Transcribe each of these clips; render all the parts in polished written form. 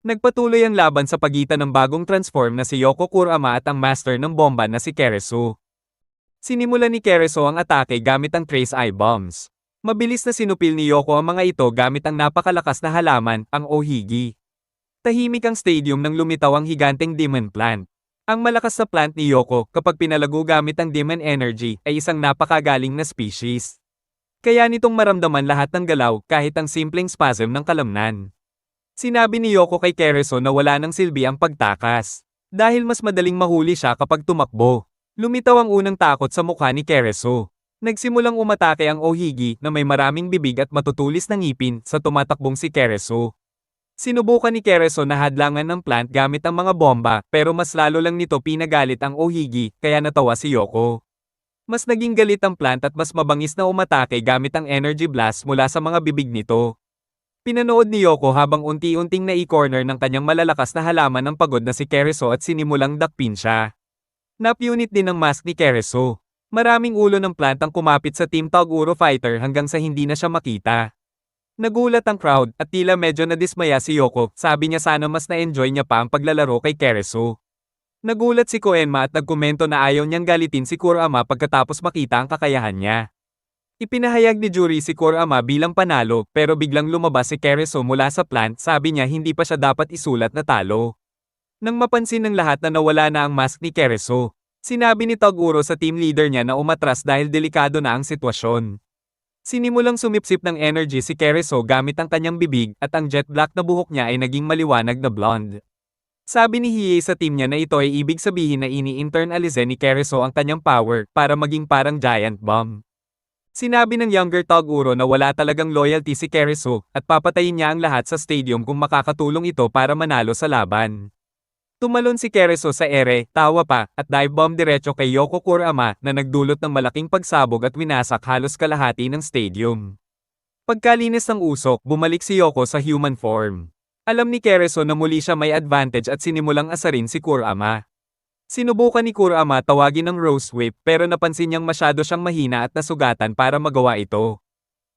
Nagpatuloy ang laban sa pagitan ng bagong transform na si Yoko Kurama at ang master ng bomba na si Keresu. Sinimulan ni Keresu ang atake gamit ang Trace Eye Bombs. Mabilis na sinupil ni Yoko ang mga ito gamit ang napakalakas na halaman, ang Ohigi. Tahimik ang stadium nang lumitaw ang higanteng Demon Plant. Ang malakas na plant ni Yoko kapag pinalago gamit ang Demon Energy ay isang napakagaling na species. Kaya nitong maramdaman lahat ng galaw kahit ang simpleng spasm ng kalamnan. Sinabi ni Yoko kay Keresu na wala nang silbi ang pagtakas. Dahil mas madaling mahuli siya kapag tumakbo. Lumitaw ang unang takot sa mukha ni Keresu. Nagsimulang umatake ang Ohigi na may maraming bibig at matutulis na ngipin sa tumatakbong si Keresu. Sinubukan ni Keresu na hadlangan ng plant gamit ang mga bomba pero mas lalo lang nito pinagalit ang Ohigi kaya natawa si Yoko. Mas naging galit ang plant at mas mabangis na umatake gamit ang energy blast mula sa mga bibig nito. Pinanood ni Yoko habang unti-unting nai-corner ng kanyang malalakas na halaman ng pagod na si Keresu at sinimulang dakpin siya. Nap-unit din ang mask ni Keresu. Maraming ulo ng plant ang kumapit sa Team Toguro Fighter hanggang sa hindi na siya makita. Nagulat ang crowd at tila medyo nadismaya si Yoko, sabi niya sana mas na-enjoy niya pa ang paglalaro kay Keresu. Nagulat si Koenma at nagkomento na ayaw niyang galitin si Kurama pagkatapos makita ang kakayahan niya. Ipinahayag ni Juri si Kurama bilang panalo pero biglang lumabas si Keresu mula sa plant, sabi niya hindi pa siya dapat isulat na talo. Nang mapansin ng lahat na nawala na ang mask ni Keresu, sinabi ni Toguro sa team leader niya na umatras dahil delikado na ang sitwasyon. Sinimulang sumipsip ng energy si Keresu gamit ang kanyang bibig at ang jet black na buhok niya ay naging maliwanag na blonde. Sabi ni Hiei sa team niya na ito ay ibig sabihin na ini-internalize ni Keresu ang kanyang power para maging parang giant bomb. Sinabi ng younger Toguro na wala talagang loyalty si Keresu at papatayin niya ang lahat sa stadium kung makakatulong ito para manalo sa laban. Tumalon si Keresu sa ere, tawa pa, at dive bomb diretso kay Yoko Kurama na nagdulot ng malaking pagsabog at winasak halos kalahati ng stadium. Pagkalinis ng usok, bumalik si Yoko sa human form. Alam ni Keresu na muli siya may advantage at sinimulang asarin si Kurama. Sinubukan ni Kurama tawagin ng Rose Whip pero napansin niyang masyado siyang mahina at nasugatan para magawa ito.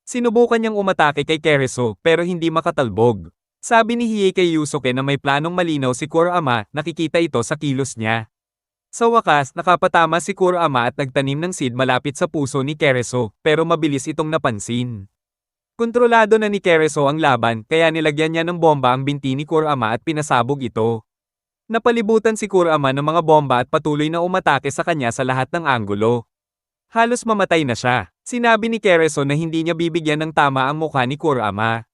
Sinubukan niyang umatake kay Keresu pero hindi makatalbog. Sabi ni Hiei kay Yusuke na may planong malinaw si Kurama, nakikita ito sa kilos niya. Sa wakas, nakapatama si Kurama at nagtanim ng seed malapit sa puso ni Keresu, pero mabilis itong napansin. Kontrolado na ni Keresu ang laban, kaya nilagyan niya ng bomba ang binti ni Kurama at pinasabog ito. Napalibutan si Kurama ng mga bomba at patuloy na umatake sa kanya sa lahat ng anggulo. Halos mamatay na siya. Sinabi ni Keresu na hindi niya bibigyan ng tama ang mukha ni Kurama.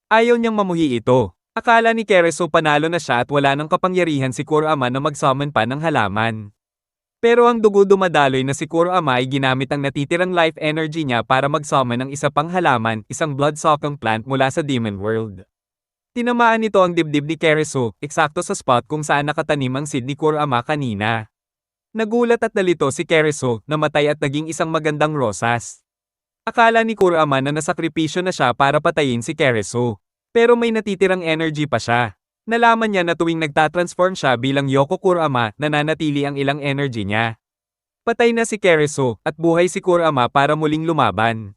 Ayaw niyang mamuhi ito. Akala ni Keresu panalo na siya at wala nang kapangyarihan si Kurama na mag-summon pa ng halaman. Pero ang dugo dumadaloy na si Kurama ay ginamit ang natitirang life energy niya para mag-summon ng isa pang halaman, isang blood-sucking plant mula sa Demon World. Tinamaan nito ang dibdib ni Keresu, eksakto sa spot kung saan nakatanim ang seed ni Kurama kanina. Nagulat at nalito si Keresu, namatay at naging isang magandang rosas. Akala ni Kurama na nasakripisyo na siya para patayin si Keresu. Pero may natitirang energy pa siya. Nalaman niya na tuwing nagtatransform siya bilang Yoko Kurama, nananatili ang ilang energy niya. Patay na si Keresu, at buhay si Kurama para muling lumaban.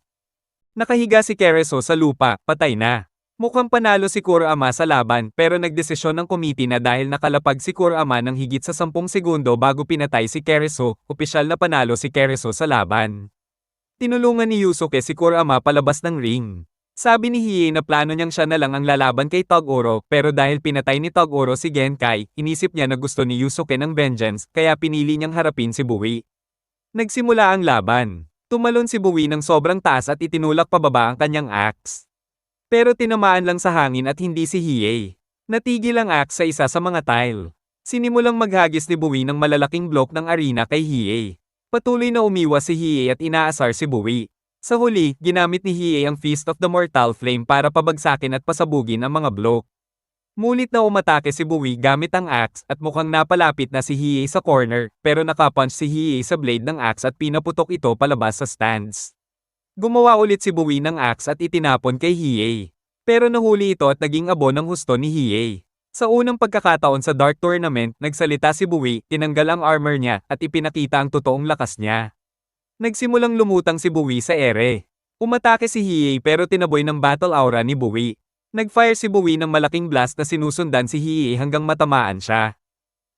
Nakahiga si Keresu sa lupa, patay na. Mukhang panalo si Kurama sa laban pero nagdesisyon ng committee na dahil nakalapag si Kurama ng higit sa 10 segundo bago pinatay si Keresu, opisyal na panalo si Keresu sa laban. Tinulungan ni Yusuke si Kurama palabas ng ring. Sabi ni Hiei na plano niyang siya na lang ang lalaban kay Toguro pero dahil pinatay ni Toguro si Genkai, inisip niya na gusto ni Yusuke ng vengeance kaya pinili niyang harapin si Bui. Nagsimula ang laban. Tumalon si Bui ng sobrang taas at itinulak pababa ang kanyang axe. Pero tinamaan lang sa hangin at hindi si Hiei. Natigil ang axe sa isa sa mga tile. Sinimulang maghagis ni Bui ng malalaking block ng arena kay Hiei. Patuloy na umiwas si Hiei at inaasar si Bui. Sa huli, ginamit ni Hiei ang Feast of the Mortal Flame para pabagsakin at pasabugin ang mga block. Mulit na umatake si Bui gamit ang axe at mukhang napalapit na si Hiei sa corner, pero nakapunch si Hiei sa blade ng axe at pinaputok ito palabas sa stands. Gumawa ulit si Bui ng axe at itinapon kay Hiei. Pero nahuli ito at naging abo ng husto ni Hiei. Sa unang pagkakataon sa Dark Tournament, nagsalita si Bui, tinanggal ang armor niya, at ipinakita ang totoong lakas niya. Nagsimulang lumutang si Bui sa ere. Umatake si Hiei pero tinaboy ng battle aura ni Bui. Nag-fire si Bowie ng malaking blast na sinusundan si Hiei hanggang matamaan siya.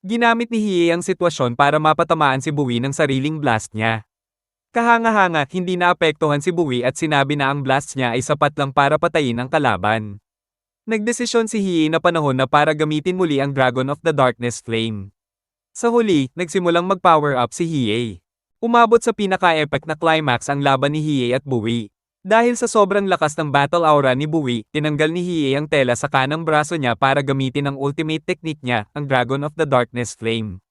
Ginamit ni Hiei ang sitwasyon para mapatamaan si Bowie ng sariling blast niya. Kahanga-hanga, hindi naapektuhan si Bowie at sinabi na ang blast niya ay sapat lang para patayin ang kalaban. Nagdesisyon si Hiei na panahon na para gamitin muli ang Dragon of the Darkness Flame. Sa huli, nagsimulang mag-power up si Hiei. Umabot sa pinaka-epic na climax ang laban ni Hiei at Bowie. Dahil sa sobrang lakas ng battle aura ni Bowie, tinanggal ni Hiei ang tela sa kanang braso niya para gamitin ang ultimate technique niya, ang Dragon of the Darkness Flame.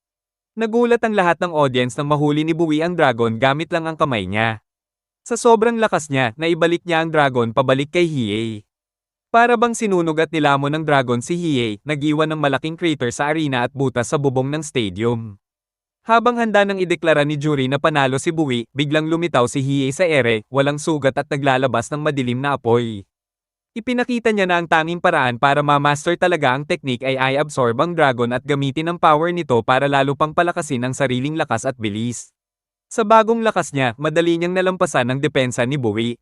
Nagulat ang lahat ng audience nang mahuli ni Bowie ang dragon gamit lang ang kamay niya. Sa sobrang lakas niya, naibalik niya ang dragon pabalik kay Hiei. Para bang sinunog at nilamon ng dragon si Hiei, nag-iwan ng malaking crater sa arena at butas sa bubong ng stadium. Habang handa nang ideklara ni jury na panalo si Bowie, biglang lumitaw si Hiei sa ere, walang sugat at naglalabas ng madilim na apoy. Ipinakita niya na ang tanging paraan para ma-master talaga ang technique ay i-absorb ang dragon at gamitin ang power nito para lalo pang palakasin ang sariling lakas at bilis. Sa bagong lakas niya, madali niyang nalampasan ang depensa ni Bowie.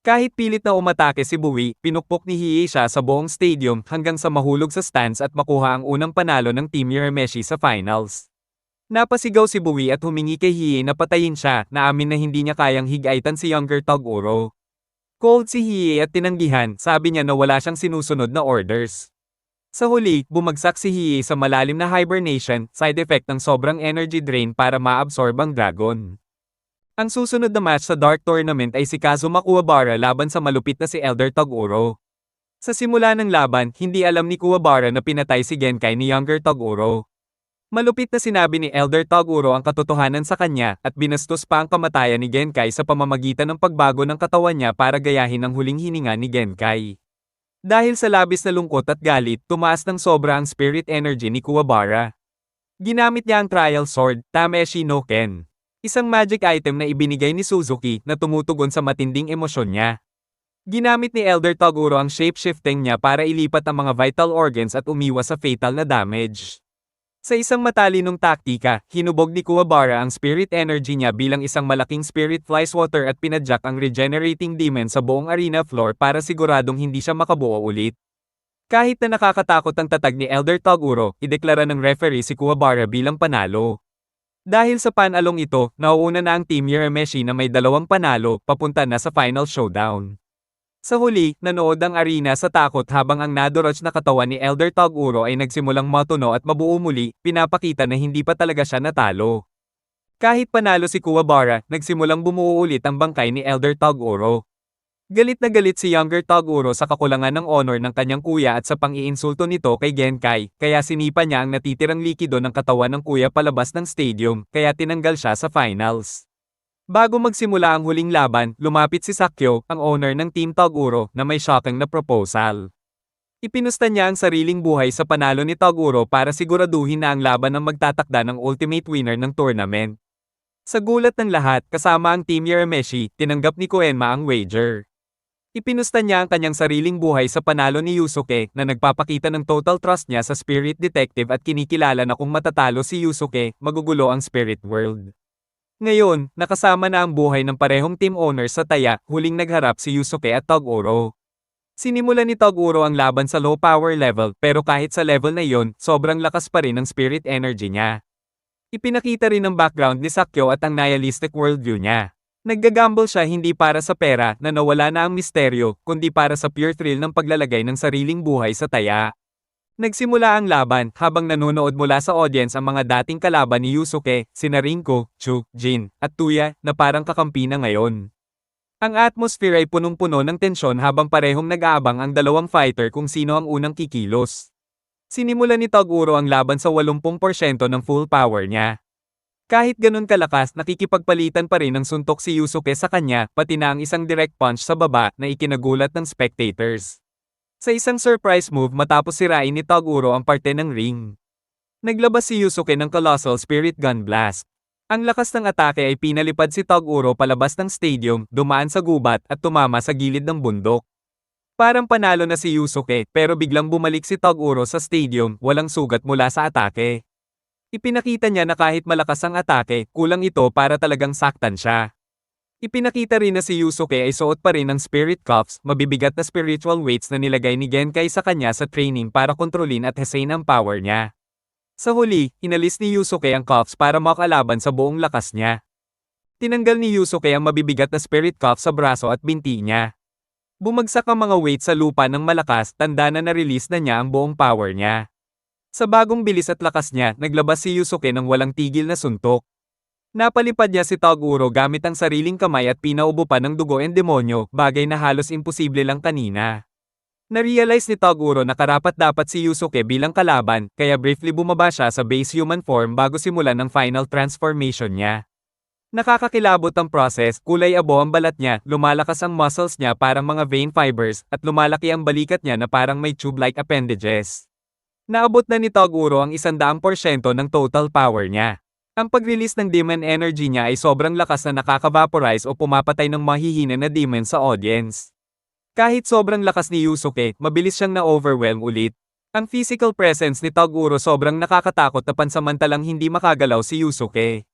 Kahit pilit na umatake si Bowie, pinukpok ni Hiei siya sa buong stadium hanggang sa mahulog sa stands at makuha ang unang panalo ng Team Urameshi sa finals. Napasigaw si Bowie at humingi kay Hiei na patayin siya, naamin na hindi niya kayang higaitan si Younger Toguro. Cold si Hiei at tinanggihan, sabi niya na wala siyang sinusunod na orders. Sa huli, bumagsak si Hiei sa malalim na hibernation, side effect ng sobrang energy drain para ma-absorb ang dragon. Ang susunod na match sa Dark Tournament ay si Kazuma Kuwabara laban sa malupit na si Elder Toguro. Sa simula ng laban, hindi alam ni Kuwabara na pinatay si Genkai ni Younger Toguro. Malupit na sinabi ni Elder Toguro ang katotohanan sa kanya at binastos pa ang kamatayan ni Genkai sa pamamagitan ng pagbago ng katawan niya para gayahin ang huling hininga ni Genkai. Dahil sa labis na lungkot at galit, tumaas ng sobra ang spirit energy ni Kuwabara. Ginamit niya ang Trial Sword, Tameshi no Ken. Isang magic item na ibinigay ni Suzuki na tumutugon sa matinding emosyon niya. Ginamit ni Elder Toguro ang shape-shifting niya para ilipat ang mga vital organs at umiwas sa fatal na damage. Sa isang matalinong taktika, hinubog ni Kuwabara ang spirit energy niya bilang isang malaking spirit flies water at pinadyak ang regenerating demon sa buong arena floor para siguradong hindi siya makabuo ulit. Kahit na nakakatakot ang tatag ni Elder Toguro, ideklara ng referee si Kuwabara bilang panalo. Dahil sa panalong ito, nauuna na ang Team Urameshi na may 2 panalo, papunta na sa final showdown. Sa huli, nanood ang arena sa takot habang ang nadurog na katawan ni Elder Toguro ay nagsimulang matuno at mabuo muli, pinapakita na hindi pa talaga siya natalo. Kahit panalo si Kuwabara, nagsimulang bumuo ulit ang bangkay ni Elder Toguro. Galit na galit si Younger Toguro sa kakulangan ng honor ng kanyang kuya at sa pang-iinsulto nito kay Genkai, kaya sinipa niya ang natitirang likido ng katawan ng kuya palabas ng stadium, kaya tinanggal siya sa finals. Bago magsimula ang huling laban, lumapit si Sakyo, ang owner ng Team Toguro, na may shocking na proposal. Ipinusta niya ang sariling buhay sa panalo ni Toguro para siguraduhin na ang laban ang magtatakda ng ultimate winner ng tournament. Sa gulat ng lahat, kasama ang Team Urameshi, tinanggap ni Koenma ang wager. Ipinusta niya ang kanyang sariling buhay sa panalo ni Yusuke na nagpapakita ng total trust niya sa Spirit Detective at kinikilala na kung matatalo si Yusuke, magugulo ang Spirit World. Ngayon, nakasama na ang buhay ng parehong team owners sa taya, huling nagharap si Yusuke at Toguro. Sinimula ni Toguro ang laban sa low power level pero kahit sa level na iyon, sobrang lakas pa rin ng spirit energy niya. Ipinakita rin ang background ni Sakyo at ang nihilistic worldview niya. Naggagamble siya hindi para sa pera na nawala na ang misteryo, kundi para sa pure thrill ng paglalagay ng sariling buhay sa taya. Nagsimula ang laban habang nanonood mula sa audience ang mga dating kalaban ni Yusuke, sina Rinko, Chu, Jin, at Tuya na parang kakampi na ngayon. Ang atmosphere ay punong-puno ng tensyon habang parehong nag-aabang ang dalawang fighter kung sino ang unang kikilos. Sinimula ni Toguro ang laban sa 80% ng full power niya. Kahit ganun kalakas, nakikipagpalitan pa rin ng suntok si Yusuke sa kanya, pati na ang isang direct punch sa baba na ikinagulat ng spectators. Sa isang surprise move matapos sirain ni Toguro ang parte ng ring. Naglabas si Yusuke ng Colossal Spirit Gun Blast. Ang lakas ng atake ay pinalipad si Toguro palabas ng stadium, dumaan sa gubat at tumama sa gilid ng bundok. Parang panalo na si Yusuke pero biglang bumalik si Toguro sa stadium, walang sugat mula sa atake. Ipinakita niya na kahit malakas ang atake, kulang ito para talagang saktan siya. Ipinakita rin na si Yusuke ay suot pa rin ng spirit cuffs, mabibigat na spiritual weights na nilagay ni Genkai sa kanya sa training para kontrolin at hasain ang power niya. Sa huli, inalis ni Yusuke ang cuffs para makalaban sa buong lakas niya. Tinanggal ni Yusuke ang mabibigat na spirit cuff sa braso at binti niya. Bumagsak ang mga weights sa lupa ng malakas, tanda na na-release na niya ang buong power niya. Sa bagong bilis at lakas niya, naglabas si Yusuke ng walang tigil na suntok. Napalipad niya si Toguro gamit ang sariling kamay at pinaubo pa ng dugo and demonyo, bagay na halos imposible lang kanina. Narealize ni Toguro na karapat-dapat si Yusuke bilang kalaban, kaya briefly bumaba siya sa base human form bago simulan ang final transformation niya. Nakakakilabot ang process, kulay abo ang balat niya, lumalakas ang muscles niya parang mga vein fibers, at lumalaki ang balikat niya na parang may tube-like appendages. Naabot na ni Toguro ang 100% ng total power niya. Ang pag-release ng demon energy niya ay sobrang lakas na nakaka-vaporize o pumapatay ng mahihina na demon sa audience. Kahit sobrang lakas ni Yusuke, mabilis siyang na-overwhelm ulit. Ang physical presence ni Toguro sobrang nakakatakot na pansamantalang hindi makagalaw si Yusuke.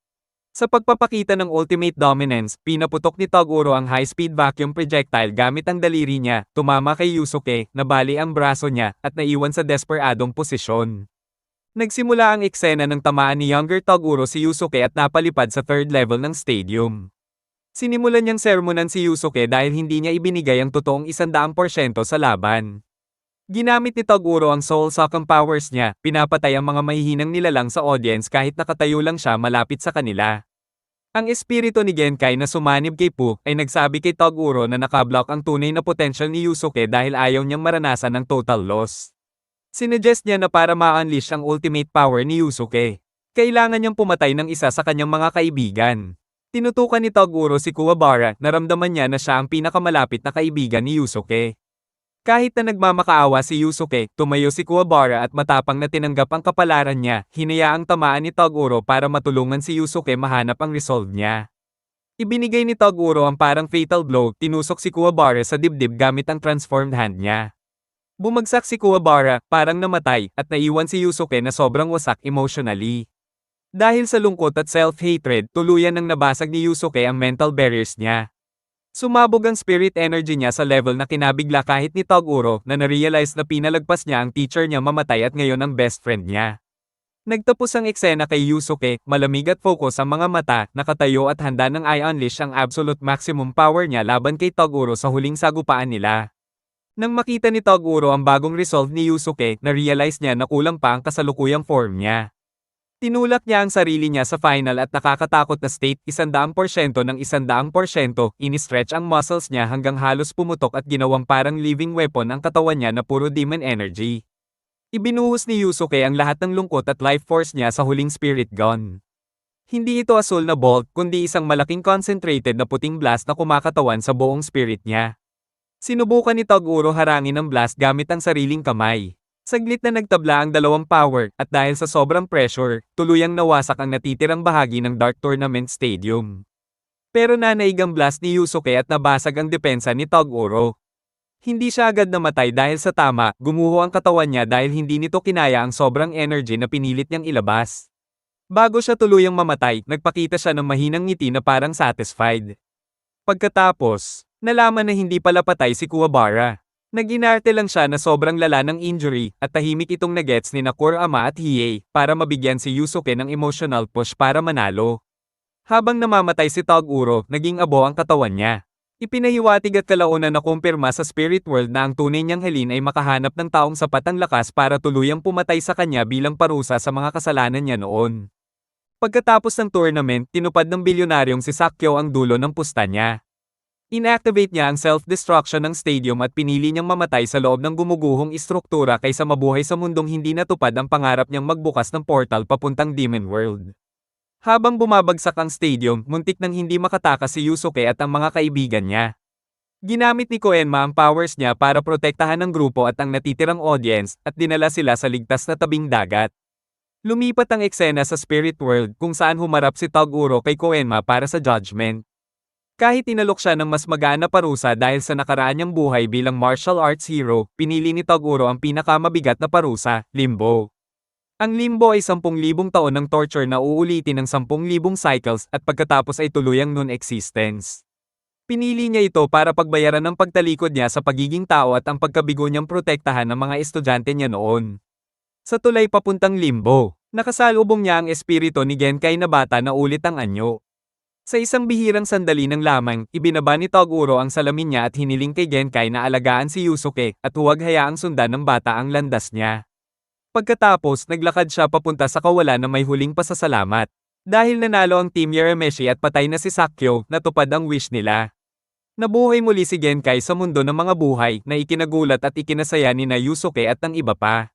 Sa pagpapakita ng ultimate dominance, pinaputok ni Toguro ang high-speed vacuum projectile gamit ang daliri niya, tumama kay Yusuke, nabali ang braso niya, at naiwan sa desperadong posisyon. Nagsimula ang eksena ng tamaan ni younger Toguro si Yusuke at napalipad sa third level ng stadium. Sinimulan niyang sermonan si Yusuke dahil hindi niya ibinigay ang totoong 100% sa laban. Ginamit ni Toguro ang soul sucking powers niya, pinapatay ang mga mahihinang nilalang sa audience kahit nakatayo lang siya malapit sa kanila. Ang espiritu ni Genkai na sumanib kay Pu ay nagsabi kay Toguro na nakablock ang tunay na potential ni Yusuke dahil ayaw niyang maranasan ng total loss. Sinuggest niya na para ma-unleash ang ultimate power ni Yusuke, kailangan niyang pumatay ng isa sa kanyang mga kaibigan. Tinutukan ni Toguro si Kuwabara, naramdaman niya na siya ang pinakamalapit na kaibigan ni Yusuke. Kahit na nagmamakaawa si Yusuke, tumayo si Kuwabara at matapang na tinanggap ang kapalaran niya, hinayaang tamaan ni Toguro para matulungan si Yusuke mahanap ang resolve niya. Ibinigay ni Toguro ang parang fatal blow, tinusok si Kuwabara sa dibdib gamit ang transformed hand niya. Bumagsak si Kuwabara, parang namatay, at naiwan si Yusuke na sobrang wasak emotionally. Dahil sa lungkot at self-hatred, tuluyan nang nabasag ni Yusuke ang mental barriers niya. Sumabog ang spirit energy niya sa level na kinabigla kahit ni Toguro na narealize na pinalagpas niya ang teacher niya mamatay at ngayon ang best friend niya. Nagtapos ang eksena kay Yusuke, malamig at focus ang mga mata, nakatayo at handa ng i-unleash ang absolute maximum power niya laban kay Toguro sa huling sagupaan nila. Nang makita ni Toguro ang bagong resolve ni Yusuke, na-realize niya na kulang pa ang kasalukuyang form niya. Tinulak niya ang sarili niya sa final at nakakatakot na state, 100% ng 100%, ini-stretch ang muscles niya hanggang halos pumutok at ginawang parang living weapon ang katawan niya na puro demon energy. Ibinuhos ni Yusuke ang lahat ng lungkot at life force niya sa huling spirit gun. Hindi ito asul na bolt, kundi isang malaking concentrated na puting blast na kumakatawan sa buong spirit niya. Sinubukan ni Toguro harangin ang blast gamit ang sariling kamay. Saglit na nagtabla ang dalawang power, at dahil sa sobrang pressure, tuluyang nawasak ang natitirang bahagi ng Dark Tournament Stadium. Pero nanaig ang blast ni Yusuke at nabasag ang depensa ni Toguro. Hindi siya agad namatay dahil sa tama, gumuho ang katawan niya dahil hindi nito kinaya ang sobrang energy na pinilit niyang ilabas. Bago siya tuluyang mamatay, nagpakita siya ng mahinang ngiti na parang satisfied. Pagkatapos, nalaman na hindi pala patay si Kuwabara. Nag-inarte lang siya na sobrang lala ng injury, at tahimik itong nagets ni Kurama at Hiei, para mabigyan si Yusuke ng emotional push para manalo. Habang namamatay si Toguro, naging abo ang katawan niya. Ipinahiwatig at kalaunan na kumpirma sa spirit world na ang tunay niyang halin ay makahanap ng taong sapat ang lakas para tuluyang pumatay sa kanya bilang parusa sa mga kasalanan niya noon. Pagkatapos ng tournament, tinupad ng bilyonaryong si Sakyo ang dulo ng pusta niya. Inactivate niya ang self-destruction ng stadium at pinili niyang mamatay sa loob ng gumuguhong istruktura kaysa mabuhay sa mundong hindi natupad ang pangarap niyang magbukas ng portal papuntang Demon World. Habang bumabagsak ang stadium, muntik nang hindi makatakas si Yusuke at ang mga kaibigan niya. Ginamit ni Koenma ang powers niya para protektahan ang grupo at ang natitirang audience, at dinala sila sa ligtas na tabing dagat. Lumipat ang eksena sa Spirit World kung saan humarap si Toguro kay Koenma para sa judgment. Kahit inalok siya ng mas magaan na parusa dahil sa nakaraan niyang buhay bilang martial arts hero, pinili ni Toguro ang pinakamabigat na parusa, limbo. Ang limbo ay 10,000 taon ng torture na uulitin ng 10,000 cycles at pagkatapos ay tuluyang non-existence. Pinili niya ito para pagbayaran ng pagtalikod niya sa pagiging tao at ang pagkabigo niyang protektahan ng mga estudyante niya noon. Sa tulay papuntang limbo, nakasalubong niya ang espiritu ni Genkai na bata na ulit ang anyo. Sa isang bihirang sandali ng lamang, ibinaba ni Toguro ang salamin niya at hiniling kay Genkai na alagaan si Yusuke at huwag hayaang sundan ng bata ang landas niya. Pagkatapos, naglakad siya papunta sa kawalan na may huling pasasalamat. Dahil nanalo ang Team Urameshi at patay na si Sakyo, natupad ang wish nila. Nabuhay muli si Genkai sa mundo ng mga buhay na ikinagulat at ikinasaya ni na Yusuke at ang iba pa.